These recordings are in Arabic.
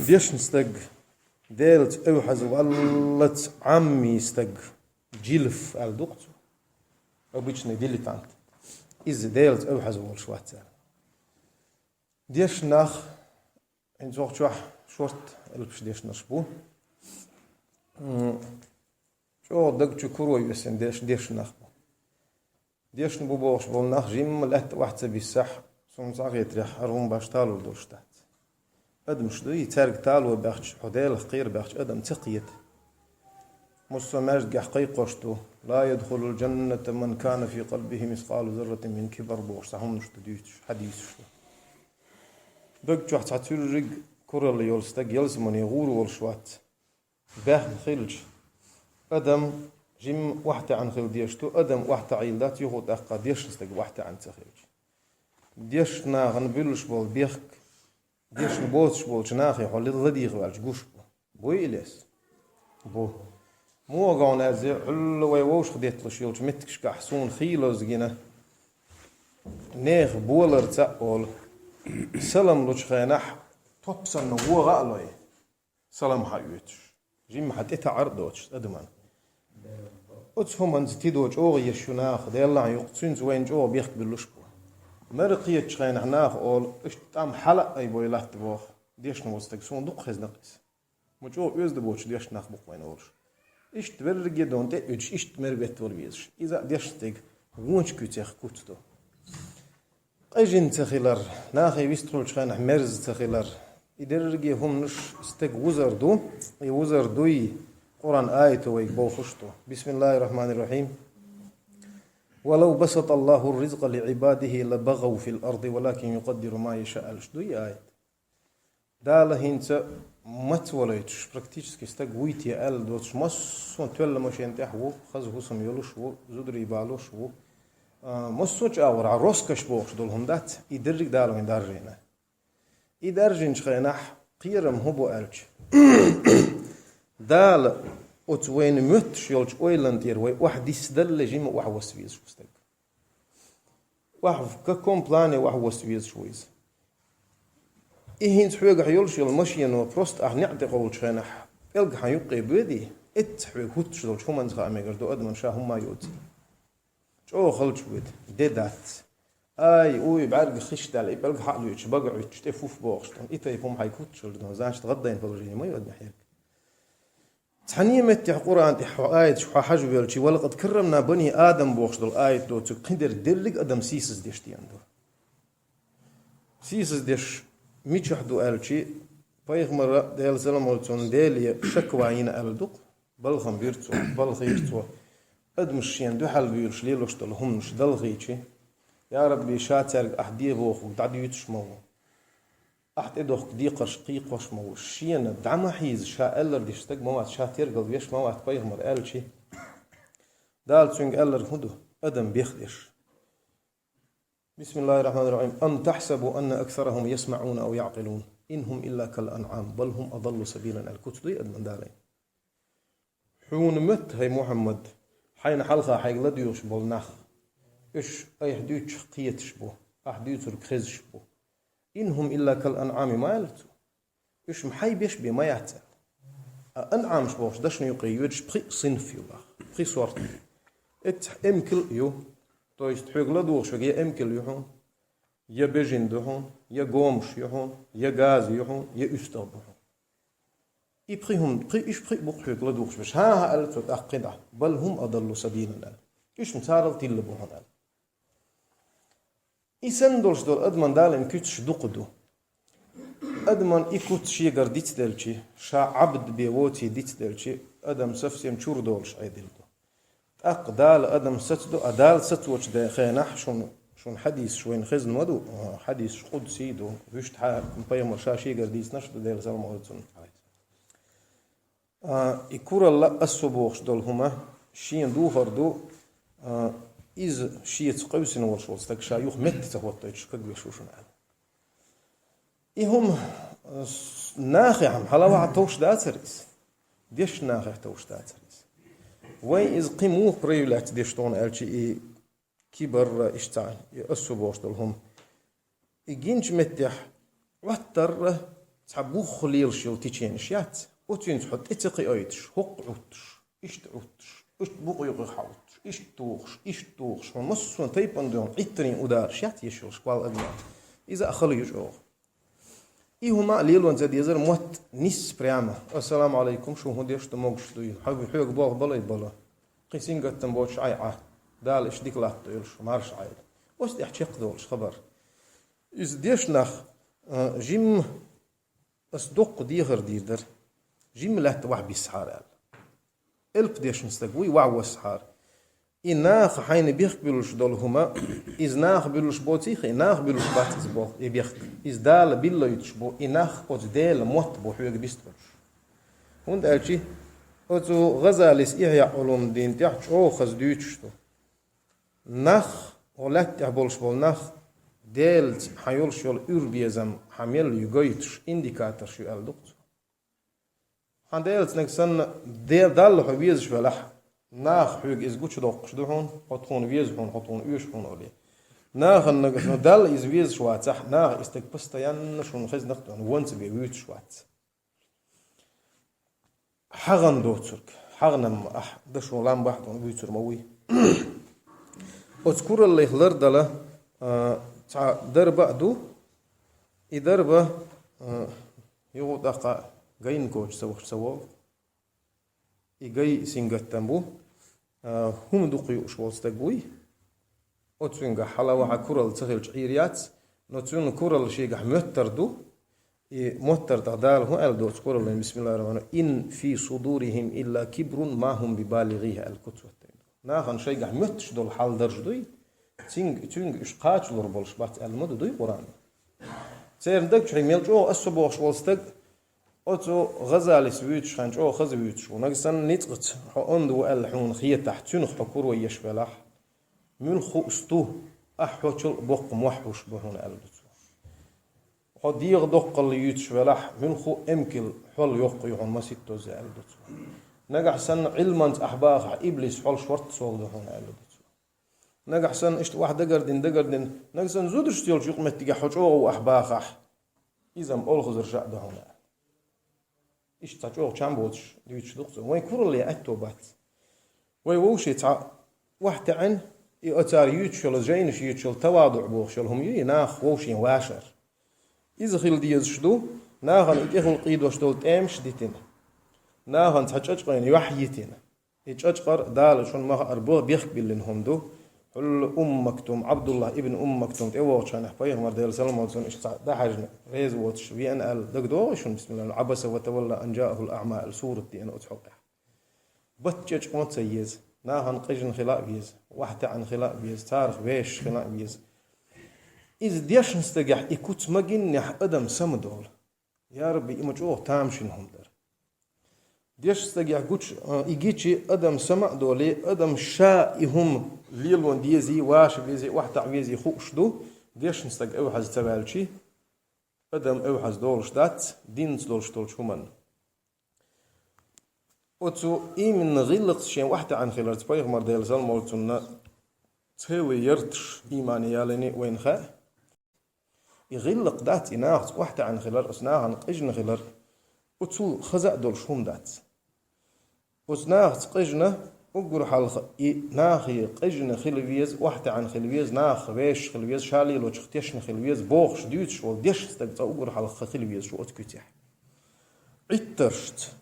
ديش نستق ديلت اوحز والله عمي استق جيلف على دقته обычный дилетант из ديلت اوحز والشواتر ديش ناخ ان زوج شورت البش ديش نشبو شو دق شكرو يسن ديش ناخ ديش نبو بوش بول ناخ جيم لات واحد بيسح سون زاغيت ريح ارون باش تالو دولشتات ادم شدوي تارك تالو باخش حديل خير باخش ادم تقيت مستماج حقيق قشتو لا يدخل الجنة من كان في قلبه مثقال ذرة من كبر بوش صحون نشتديتش حديث شو دق واحد تعترج كورل يولستق يلزمن يغور والشوات باخ خيلج ادم جيم واحد عن خيل ديشتو ادم واحد عيلات يغوت اقا ديش نستق واحد عن تخيلج ديش ناغن بيلش بول بيخك ديش نبوتش بول جناخي حول الذي غالج قوش بو إليس بو مو قاون ازي علو ويوش خديت لشيلج متكش كحسون خيلوز جينا نيغ بولر تاقول سلام لوش خينح توبسن هو غالوي سلام حيوتش جيم حتى تعرضوش ادمان اتهم انت تيدوج او يشناخ ديلا يقتسن زوين جو بيخك باللوش مرقية شخين حناخ أول اشتام حلق أي بويلات بوخ ديش نوستك سون دق خز نقص مجو يزد بوش ديش ناخ بق وين أولش إشت برجع دون تي إشت مربيت وربيزش إذا ديش تيج وونش كتير كوتو أجن تخيلر ناخي بيسترول شخين حمرز تخيلر إدرجع هم نش استج وزر دو يوزر دوي قرآن آية ويبو خشتو بسم الله الرحمن الرحيم ولو بسط الله الرزق لعباده لبغوا في الأرض ولكن يقدر ما يشاء الشدوي آية داله هنت مت ولايتش практически стагуйти ال دوتش مسون تول ماشين تحو خزو سم يلوش و زدري بالوش و مسوج اور روسكش بوخ دول هندات يدرج دالو من دارجينا يدرجين شخينح قيرم هبو الج دال وين متش يلج اويلاندير واحد يسدل جيم واحد وسويز شوستك واحد ككم بلاني واحد وسويز شويز إيه حوجة حيلش المشي إنه بروست نعطي قول شينح إلق حيقي بدي حوجة هوتش دول شو من زغا ميجر أدمن شاهم ما يوتي شو خلش ود ديدات أي أوي بعرق خش دال إبلق حقلو يش بقع يش تفوف بوخشتون إتا يفهم حيكوتش دون زانش تغدين فلوجيني ما يود محيك تحنيه متي قرآن آية شو حاجة بيلشي ولقد كرمنا بني آدم بوخشدل آية دو تقدر دلق أدم سيسز ديش تياندو سيسز ديش ميشحدو ألشي بايغمر ديال زلمولتون ديلي شكواين ألدق بلغم بيرتو بلغيرتو أدمشين دو حال بيلش ليلوشتل همش دلغيتشي يا ربي شاتر أحديه بوخ ودعديوتش مو أحد إدوخ ديقش قيقش مو شين دعما حيز شا ألر ديش تق موات شاتير قلب يش موات بايغمر ألشي دال تونج ألر هدو أدم بيخدش بسم الله الرحمن الرحيم أم تحسبوا أن أكثرهم يسمعون أو يعقلون إنهم إلا كالأنعام بل هم أضل سبيلا الكتلي أدمن دالين حون مت هي محمد حين حلقة حيقلد يوشبول ناخ إيش أي حديث قيت شبو أحديث ركز شبو إنهم إلا كالأنعام ما يلتو إيش محي بيش بي ما يعتل أنعام شبوش دشن يقيوش بخي صنف يولا بخي صورت إمكل يو تو ist högla durch ge emkel yuhon ya bejin dohon ya gomsh yuhon ya gaz yuhon ya ustab yuhon iprihum ich prih buch högla durch was ha alt tot aqida bal hum adallu sabilan ich msaral til bohon isen dolsh dol adman dalen kütsch duqdu adman ikut shi gardit delchi sha abd bi woti dit delchi adam safsem chur dolsh aydil أقدال أدم ستدو أدال ستوش ده خينح شون حديث شوين خزن ودو حديث قدسي دو وشت حاكم بيمر شاشي قرديس نشد ده لزال مغلطون يكور الله أسبوخش دول هما شين دو هردو إز شيت قوسين ورشوز تك شايوخ مت تهوتش كقوي شوشن عال إهم ناخي عم حلاوة عطوش داتريس ديش ناخي عطوش داتريس وين إذ قيموه بريولات ديشتون ألشي كبر إشتعل يأسوا بوشتلهم يجينش متح وتر تعبوخ ليل شيل تيشينشيات وتين تحط اتقي ايتش حق عوتش اشت عوتش اشت بوق يقي حوتش اشت توخش ونص تيبن دون عترين ودار شات يشل شقوال اجمع اذا اخليج اوغ إيهما ليلون زاد يزر موت نيس بريامة السلام عليكم شو هو ديش تموجش دوي حبي حيق بوغ بلا قيسين قتن بوش عايعة دال إش ديك لات يلش مارش عايل وست يحتيق دولش خبر إز ديش نخ جيم أصدق ديغر ديدر جيم لات واح بيسحار ألب ديش نستقوي وعو سحار إناخ حين بيخبلوش دول هما إز ناخ بيلوش بوتيخ إناخ بيلوش باتيز بو يبيخ إز دال بيلو يتشبو إناخ أوز ديل موت بو حيوك بيستوش هند ألشي أوزو غزاليس إحياء علوم دين تيحش أو خز ديوتشتو ناخ ولات تحبولش بول ناخ ديل حيولش يول أربيزم حميل يغيتش إنديكاتر شو ألدوكتو هند ديل تنكسن ديل دال حبيزش بلح ناخ حيوك إز قوتش دوقش دوحون حطون ويزحون حطون ويشحون أولي ناخ النقص دال إز ويز شواتح ناخ استكبستا ينشون خز نقطون وانت بيويت شوات حغن دوترك حغنم دشون لام بحثون بيوتر موي أذكر اللي خلر دلا دربا دو إدربا يغدق جاين كوش سووا إيجاي سينغتامبو هم دقيقش والستقوي أتسونغ حلاوة كورال تغير عيريات نتسون كورال شيء متردو متر تغدال هو الدوت كورال بسم الله الرحمن إن في صدورهم إلا كبر ما هم ببالغيه الكتوة ناخن شيء متش دول حال درج دوي تينغ إشقاش لربولش بات المدو دوي قرآن سيرندك شيء ميلجو أسبوعش والستق أتو غزالي سويتش خانج أو خز ويتش ونقصن نتقط حوندو الحون خيه تحتون حكور ويشبلح ملخو استو أحوشل بق موحوش بهون ألبتو حديغ دق اللي يتشبلح ملخو أمكل حل يقيعون ما ستو زي ألبتو نجح سن علماً أحباخ إبليس حل شورت صوغ دهون ألبتو نجح سن إشت واحد دقردن نجح سن زودش تيل شيق متجا حجو وأحباخ إذا مقول خزر شاء دهون إيش تاجو كم بودش ديوتش دكتور وين كورلي أكتوبات وين وش يتع واحد عن يأتار يوتشل جينش يوتشل تواضع بوخشلهم يناخ وشين واشر إذا خيل ديز شدو ناهن إتخل قيد وشدول تامش ديتين ناهن تحجج قين يوحيتين يتشجر دال شون ما أربوه بيخبلن هم دو حل مكتوم عبد الله ابن مكتوم تأوه شان حبيه مرديل سلام وزن إشتاع ده حاجة ريز واتش في أن ال دقدو شون بسم الله عبس وتولى أن جاءه الأعمال سورة دي أنا أتحقق بتجج قمت سيز ناهن قجن خلاء بيز واحد عن خلاء بيز تاريخ بيش خلاء بيز إذا ديش نستجح إكوت مجن يح أدم سمدول يا ربي إمجوه تامشنهم در ديش استجح قوتش إيجيتشي أدم سمع دولي أدم شائهم ليلون ديزي واش بيزي واحد عويزي خوش دو ديش نستجح أوحز تبالشي أدم أوحز دولش دات دينس دولش دولش همان وتو من غلق شيء واحد عن خلال تبايغ مرديل زالمولتنا تهوي يرتش إيماني ياليني وين خا يغلق دات إناغ واحد عن خلال أسناغ عن قجن خلال وتو خزق دولش هم دات وسناغ قجنة أقول حال ناخي قجنة خلويز واحد عن خلويز ناخ بيش خلويز شالي لو تختيشن خلويز بوخش ديوتش وديش استقطع أقول حال خلويز شو أتكتيح عترشت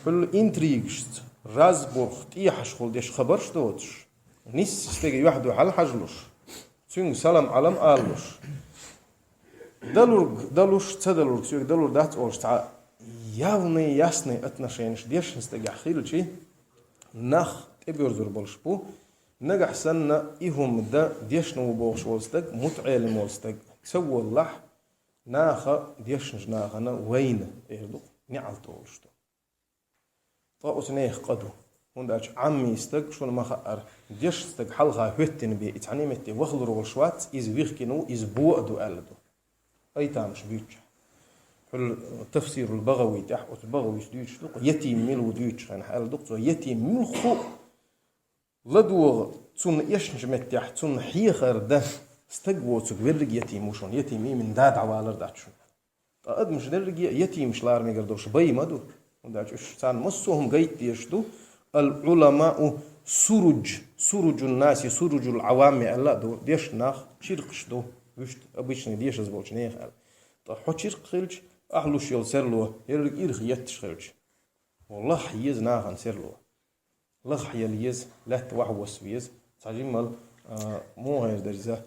كل إنتريجشت رازبورخ تيحش خل ديش خبرش دوتش نيس استيجي واحد وحال حجلوش تون سلام علم آلوش دلوش تدلوش سوق دلور دات أولش تع явный ясный отношения ديش نستجح خيلشي نخ تبيرزور بالشبو نجح سنة إهم دا ديش نو بوش والستج متعلم والستج سوى الله ناخا ديش نجناخنا وين إيردو نعل تولشتو طاوس نيخ قدو هنداش عمي استج شون ما خأر ديش استج حلقة هتن بي اتعنيمتي وخلر والشوات إز ويخكنو إز بوأدو ألدو أي تامش بيتش التفسير البغوي تحت البغوي سديش يتيم ملو ديتش أنا حال دكتور يتيم ملخو لدوغ تون يشنج متح تون حيخر ده استجوت سجبرج يتيم وشون يتيم من داد عوالر داتشون أدمش درجي يتيم شلار ميقردوش بي مدو وداش سان مصهم قيت يشدو العلماء سرج الناس سرج العوام الله دو ديش ناخ شرقش دو وشت أبيشني ديش زبوش نيخ طح شرق خلج أهلوش يلسرلو يرق إرخ يتش خلج والله حيز ناخن سرلو الله حياليز لا توحوس ويز تعجمل مو غير درزة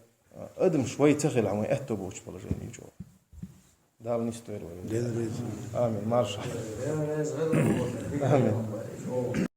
أدم شوي تخل عمي أتبوش بلا جيني جو دال نستوير آمين مارش آمين